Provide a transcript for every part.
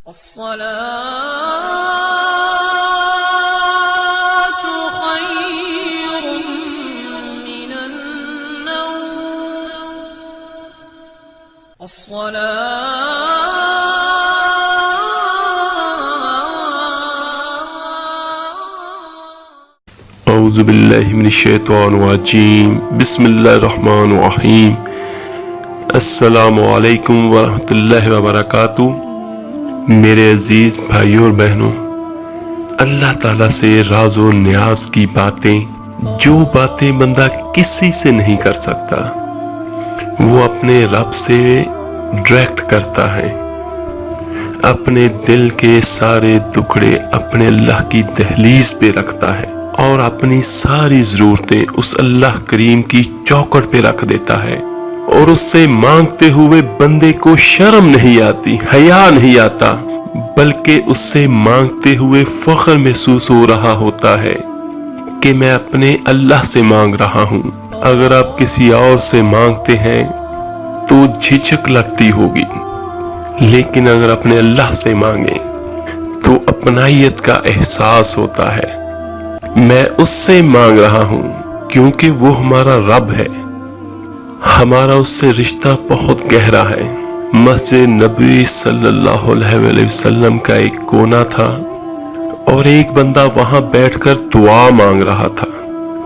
الصلاة خير من النوم. اعوذ باللہ من الشیطان الرجیم. بسم اللہ الرحمن الرحیم. السلام علیکم ورحمۃ اللہ وبرکاتہ. میرے عزیز بھائیوں اور بہنوں، اللہ تعالیٰ سے راز و نیاز کی باتیں، جو باتیں بندہ کسی سے نہیں کر سکتا، وہ اپنے رب سے ڈائریکٹ کرتا ہے. اپنے دل کے سارے ٹکڑے اپنے اللہ کی دہلیز پہ رکھتا ہے اور اپنی ساری ضرورتیں اس اللہ کریم کی چوکھٹ پہ رکھ دیتا ہے. اور اس سے مانگتے ہوئے بندے کو شرم نہیں آتی، حیا نہیں آتا، بلکہ اس سے مانگتے ہوئے فخر محسوس ہو رہا ہوتا ہے کہ میں اپنے اللہ سے مانگ رہا ہوں. اگر آپ کسی اور سے مانگتے ہیں تو جھجک لگتی ہوگی، لیکن اگر اپنے اللہ سے مانگیں تو اپنائیت کا احساس ہوتا ہے. میں اس سے مانگ رہا ہوں کیونکہ وہ ہمارا رب ہے. ہمارا اس سے رشتہ بہت گہرا ہے. مسجد نبوی صلی اللہ علیہ وسلم کا ایک کونا تھا اور ایک بندہ وہاں بیٹھ کر دعا مانگ رہا تھا.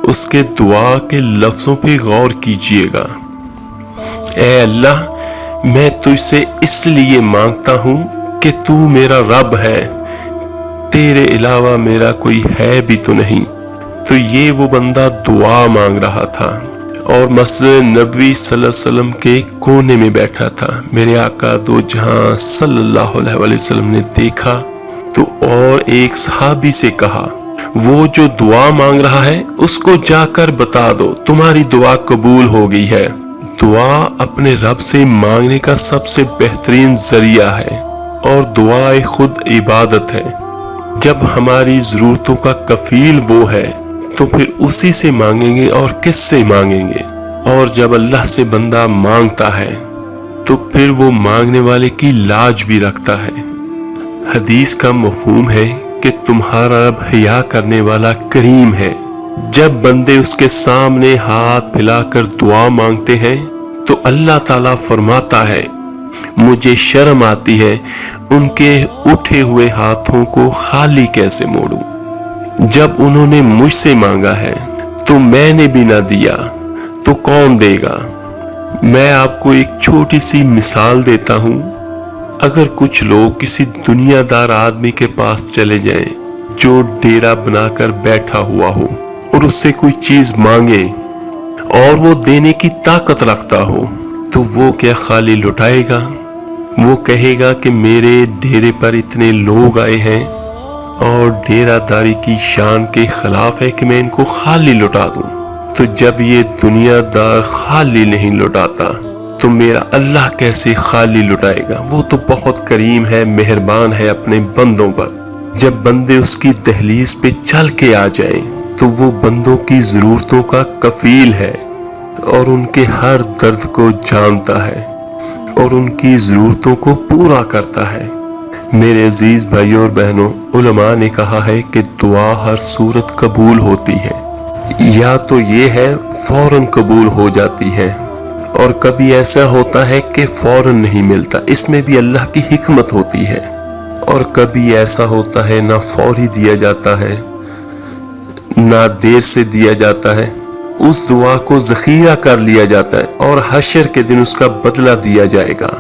اس کے دعا کے لفظوں پہ غور کیجئے گا. اے اللہ، میں تجھ سے اس لیے مانگتا ہوں کہ تو میرا رب ہے، تیرے علاوہ میرا کوئی ہے بھی تو نہیں. تو یہ وہ بندہ دعا مانگ رہا تھا اور مسجد نبوی صلی اللہ علیہ وسلم کے کونے میں بیٹھا تھا. میرے آقا دو جہاں صلی اللہ علیہ وسلم نے دیکھا تو اور ایک صحابی سے کہا، وہ جو دعا مانگ رہا ہے اس کو جا کر بتا دو تمہاری دعا قبول ہو گئی ہے. دعا اپنے رب سے مانگنے کا سب سے بہترین ذریعہ ہے اور دعا خود عبادت ہے. جب ہماری ضرورتوں کا کفیل وہ ہے تو پھر اسی سے مانگیں گے اور کس سے مانگیں گے. اور جب اللہ سے بندہ مانگتا ہے تو پھر وہ مانگنے والے کی لاج بھی رکھتا ہے. حدیث کا مفہوم ہے کہ تمہارا رب حیا کرنے والا کریم ہے. جب بندے اس کے سامنے ہاتھ پھیلا کر دعا مانگتے ہیں تو اللہ تعالیٰ فرماتا ہے، مجھے شرم آتی ہے ان کے اٹھے ہوئے ہاتھوں کو خالی کیسے موڑوں. جب انہوں نے مجھ سے مانگا ہے تو میں نے بھی نہ دیا تو کون دے گا. میں آپ کو ایک چھوٹی سی مثال دیتا ہوں. اگر کچھ لوگ کسی دنیا دار آدمی کے پاس چلے جائیں جو ڈیرا بنا کر بیٹھا ہوا ہو اور اس سے کوئی چیز مانگے اور وہ دینے کی طاقت رکھتا ہو، تو وہ کیا خالی لٹائے گا؟ وہ کہے گا کہ میرے ڈیرے پر اتنے لوگ آئے ہیں اور ڈیرہ داری کی شان کے خلاف ہے کہ میں ان کو خالی لٹا دوں. تو جب یہ دنیا دار خالی نہیں لٹاتا تو میرا اللہ کیسے خالی لٹائے گا؟ وہ تو بہت کریم ہے، مہربان ہے اپنے بندوں پر. جب بندے اس کی دہلیز پہ چل کے آ جائیں تو وہ بندوں کی ضرورتوں کا کفیل ہے اور ان کے ہر درد کو جانتا ہے اور ان کی ضرورتوں کو پورا کرتا ہے. میرے عزیز بھائیوں اور بہنوں، علماء نے کہا ہے کہ دعا ہر صورت قبول ہوتی ہے. یا تو یہ ہے فوراً قبول ہو جاتی ہے، اور کبھی ایسا ہوتا ہے کہ فوراً نہیں ملتا، اس میں بھی اللہ کی حکمت ہوتی ہے. اور کبھی ایسا ہوتا ہے نہ فوری دیا جاتا ہے نہ دیر سے دیا جاتا ہے. اس دعا کو ذخیرہ کر لیا جاتا ہے اور حشر کے دن اس کا بدلہ دیا جائے گا.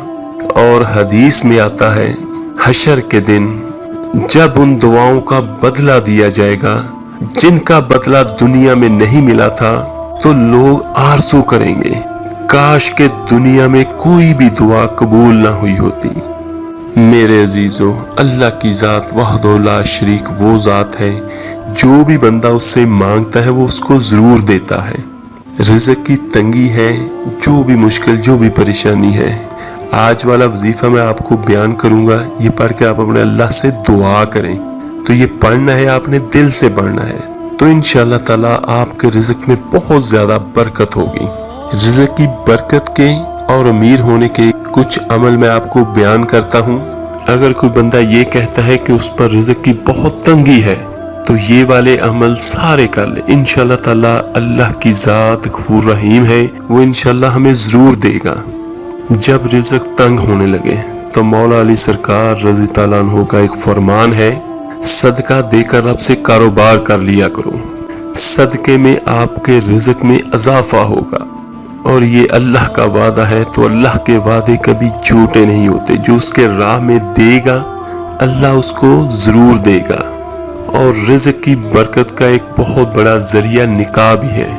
اور حدیث میں آتا ہے حشر کے دن جب ان دعاؤں کا بدلہ دیا جائے گا جن کا بدلہ دنیا میں نہیں ملا تھا، تو لوگ آرزو کریں گے کاش کہ دنیا میں کوئی بھی دعا قبول نہ ہوئی ہوتی. میرے عزیزوں، اللہ کی ذات وحدہ لا شریک وہ ذات ہے جو بھی بندہ اس سے مانگتا ہے وہ اس کو ضرور دیتا ہے. رزق کی تنگی ہے، جو بھی مشکل، جو بھی پریشانی ہے، آج والا وظیفہ میں آپ کو بیان کروں گا. یہ پڑھ کے آپ اپنے اللہ سے دعا کریں. تو یہ پڑھنا ہے، آپ نے دل سے پڑھنا ہے، تو انشاءاللہ تعالیٰ آپ کے رزق میں بہت زیادہ برکت ہوگی. رزق کی برکت کے اور امیر ہونے کے کچھ عمل میں آپ کو بیان کرتا ہوں. اگر کوئی بندہ یہ کہتا ہے کہ اس پر رزق کی بہت تنگی ہے تو یہ والے عمل سارے کر لے، انشاءاللہ تعالی اللہ کی ذات غفور رحیم ہے، وہ انشاءاللہ ہمیں ضرور دے گا۔ جب رزق تنگ ہونے لگے تو مولا علی سرکار رضی تعالیٰ عنہ کا ایک فرمان ہے، صدقہ دے کر رب سے کاروبار کر لیا کرو، صدقے میں آپ کے رزق میں اضافہ ہوگا۔ اور یہ اللہ کا وعدہ ہے، تو اللہ کے وعدے کبھی جھوٹے نہیں ہوتے، جو اس کے راہ میں دے گا اللہ اس کو ضرور دے گا۔ اور رزق کی برکت کا ایک بہت بڑا ذریعہ نکاح بھی ہے۔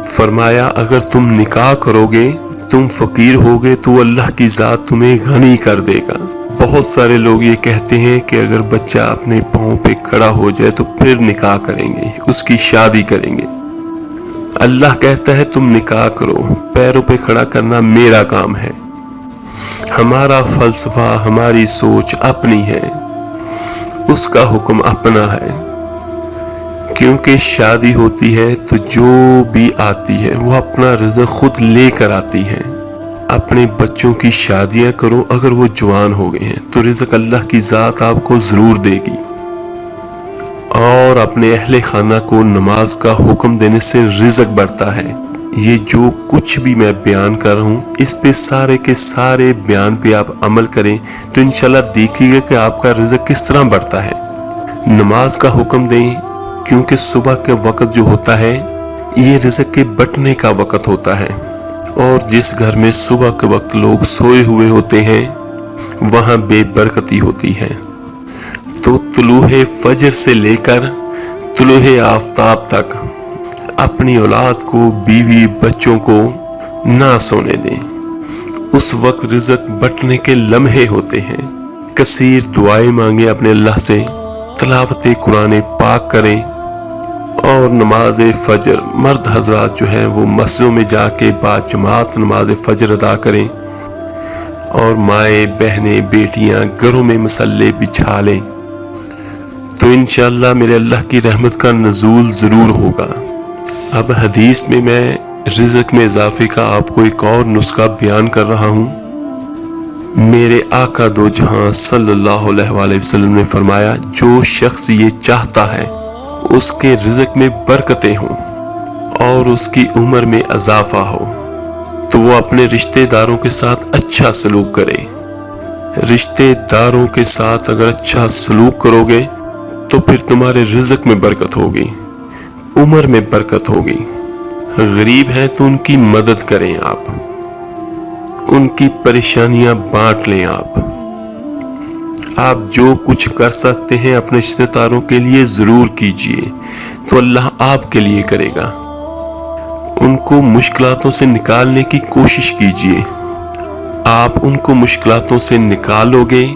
فرمایا اگر تم نکاح کرو گے، تم فقیر ہوگے تو اللہ کی ذات تمہیں غنی کر دے گا۔ بہت سارے لوگ یہ کہتے ہیں کہ اگر بچہ اپنے پاؤں پہ کھڑا ہو جائے تو پھر نکاح کریں گے، اس کی شادی کریں گے۔ اللہ کہتا ہے تم نکاح کرو، پیروں پہ کھڑا کرنا میرا کام ہے، ہمارا فلسفہ ہماری سوچ اپنی ہے، اس کا حکم اپنا ہے۔ کیونکہ شادی ہوتی ہے تو جو بھی آتی ہے وہ اپنا رزق خود لے کر آتی ہے۔ اپنے بچوں کی شادیاں کرو، اگر وہ جوان ہو گئے ہیں تو رزق اللہ کی ذات آپ کو ضرور دے گی۔ اور اپنے اہل خانہ کو نماز کا حکم دینے سے رزق بڑھتا ہے۔ یہ جو کچھ بھی میں بیان کر رہا ہوں، اس پہ سارے کے سارے بیان پہ آپ عمل کریں تو انشاءاللہ دیکھیے گا کہ آپ کا رزق کس طرح بڑھتا ہے۔ نماز کا حکم دیں، کیونکہ صبح کے وقت جو ہوتا ہے یہ رزق کے بٹنے کا وقت ہوتا ہے، اور جس گھر میں صبح کے وقت لوگ سوئے ہوئے ہوتے ہیں وہاں بے برکتی ہوتی ہے۔ تو طلوع فجر سے لے کر طلوع آفتاب تک اپنی اولاد کو، بیوی بچوں کو نہ سونے دیں۔ اس وقت رزق بٹنے کے لمحے ہوتے ہیں۔ کثیر دعائیں مانگیں اپنے اللہ سے، تلاوت قرآن پاک کریں، اور نماز فجر مرد حضرات جو ہیں وہ مسجدوں میں جا کے بعد جماعت نماز فجر ادا کریں، اور مائیں بہنیں بیٹیاں گھروں میں مصلے بچھا لیں، تو انشاءاللہ میرے اللہ کی رحمت کا نزول ضرور ہوگا۔ اب حدیث میں رزق میں اضافے کا آپ کو ایک اور نسخہ بیان کر رہا ہوں۔ میرے آقا دو جہاں صلی اللہ علیہ وآلہ وسلم نے فرمایا، جو شخص یہ چاہتا ہے اس کے رزق میں برکتیں ہوں اور اس کی عمر میں اضافہ ہو، تو وہ اپنے رشتہ داروں کے ساتھ اچھا سلوک کرے۔ رشتہ داروں کے ساتھ اگر اچھا سلوک کرو گے تو پھر تمہارے رزق میں برکت ہوگی، عمر میں برکت ہوگی۔ غریب ہیں تو ان کی مدد کریں، آپ ان کی پریشانیاں بانٹ لیں۔ آپ جو کچھ کر سکتے ہیں اپنے رشتہ داروں کے لیے ضرور کیجئے، تو اللہ آپ کے لیے کرے گا۔ ان کو مشکلاتوں سے نکالنے کی کوشش کیجئے۔ آپ ان کو مشکلاتوں سے نکالو گے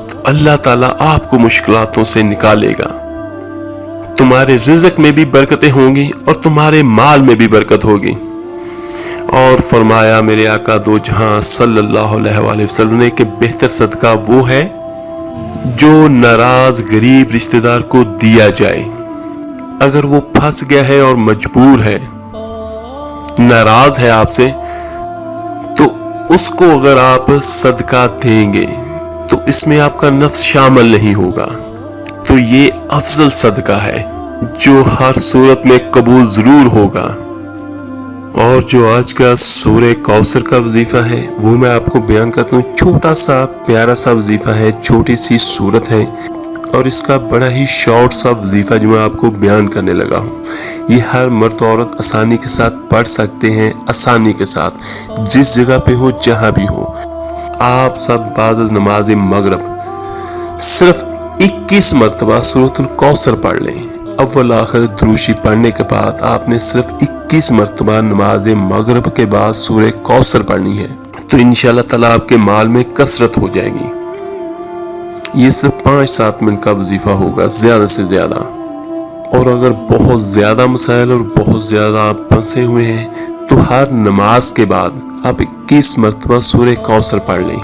تو اللہ تعالیٰ آپ کو مشکلاتوں سے نکالے گا۔ تمہارے رزق میں بھی برکتیں ہوں گی اور تمہارے مال میں بھی برکت ہوگی۔ اور فرمایا میرے آقا دو جہاں صلی اللہ علیہ وآلہ وسلم نے کہ بہتر صدقہ وہ ہے جو ناراض غریب رشتہ دار کو دیا جائے۔ اگر وہ پھنس گیا ہے اور مجبور ہے، ناراض ہے آپ سے، تو اس کو اگر آپ صدقہ دیں گے تو اس میں آپ کا نفس شامل نہیں ہوگا، تو یہ افضل صدقہ ہے جو ہر صورت میں قبول ضرور ہوگا۔ اور جو آج کا سورہ کوثر کا وظیفہ ہے وہ میں آپ کو بیان کرتا ہوں۔ چھوٹا سا پیارا سا وظیفہ ہے، چھوٹی سی سورت ہے، اور اس کا بڑا ہی شارٹ سا وظیفہ جو میں آپ کو بیان کرنے لگا ہوں، یہ ہر مرد عورت آسانی کے ساتھ پڑھ سکتے ہیں، آسانی کے ساتھ، جس جگہ پہ ہو جہاں بھی ہو۔ آپ سب بعد نماز مغرب صرف 21 مرتبہ سورۃ الکوثر پڑھ لیں۔ اول آخر دروشی پڑھنے کے بعد آپ نے صرف 21 مرتبہ نماز مغرب کے بعد سورہ کوثر پڑھنی ہے، تو انشاءاللہ تعالیٰ آپ کے مال میں کثرت ہو جائے گی۔ یہ صرف 5-7 منٹ کا وظیفہ ہوگا، زیادہ سے زیادہ۔ اور اگر بہت زیادہ مسائل اور بہت زیادہ آپ پھنسے ہوئے ہیں تو ہر نماز کے بعد آپ 21 مرتبہ سورہ کوثر پڑھ لیں،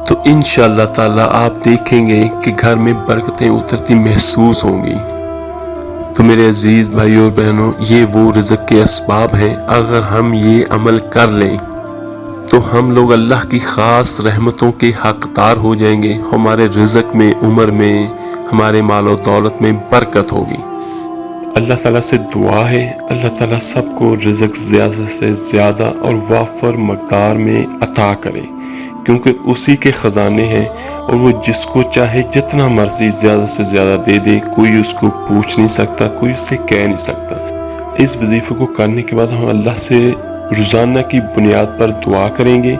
تو انشاءاللہ تعالیٰ آپ دیکھیں گے کہ گھر میں برکتیں اترتی محسوس ہوں گی۔ تو میرے عزیز بھائیوں اور بہنوں، یہ وہ رزق کے اسباب ہیں، اگر ہم یہ عمل کر لیں تو ہم لوگ اللہ کی خاص رحمتوں کے حقدار ہو جائیں گے، ہمارے رزق میں، عمر میں، ہمارے مال و دولت میں برکت ہوگی۔ اللہ تعالیٰ سے دعا ہے اللہ تعالیٰ سب کو رزق زیادہ سے زیادہ اور وافر مقدار میں عطا کرے، کیونکہ اسی کے خزانے ہیں اور وہ جس کو چاہے جتنا مرضی زیادہ سے زیادہ دے دے، کوئی اس کو پوچھ نہیں سکتا، کوئی اس سے کہہ نہیں سکتا۔ اس وظیفے کو کرنے کے بعد ہم اللہ سے روزانہ کی بنیاد پر دعا کریں گے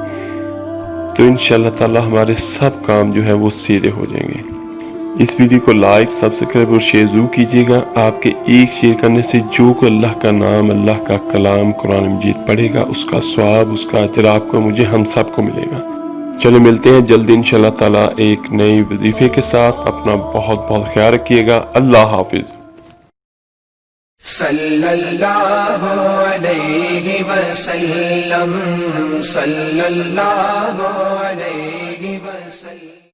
تو انشاءاللہ تعالی ہمارے سب کام جو ہے وہ سیدھے ہو جائیں گے۔ اس ویڈیو کو لائک، سبسکرائب اور شیئر ضرور کیجیے گا۔ آپ کے ایک شیئر کرنے سے جو کہ اللہ کا نام، اللہ کا کلام قرآن مجید پڑھے گا، اس کا ثواب، اس کا اجر آپ کو، مجھے، ہم سب کو ملے گا۔ چلے ملتے ہیں جلد انشاءاللہ تعالی ایک نئی وظیفے کے ساتھ۔ اپنا بہت بہت خیال رکھیے گا۔ اللہ حافظ۔ صلی اللہ علیہ وسلم، صلی اللہ علیہ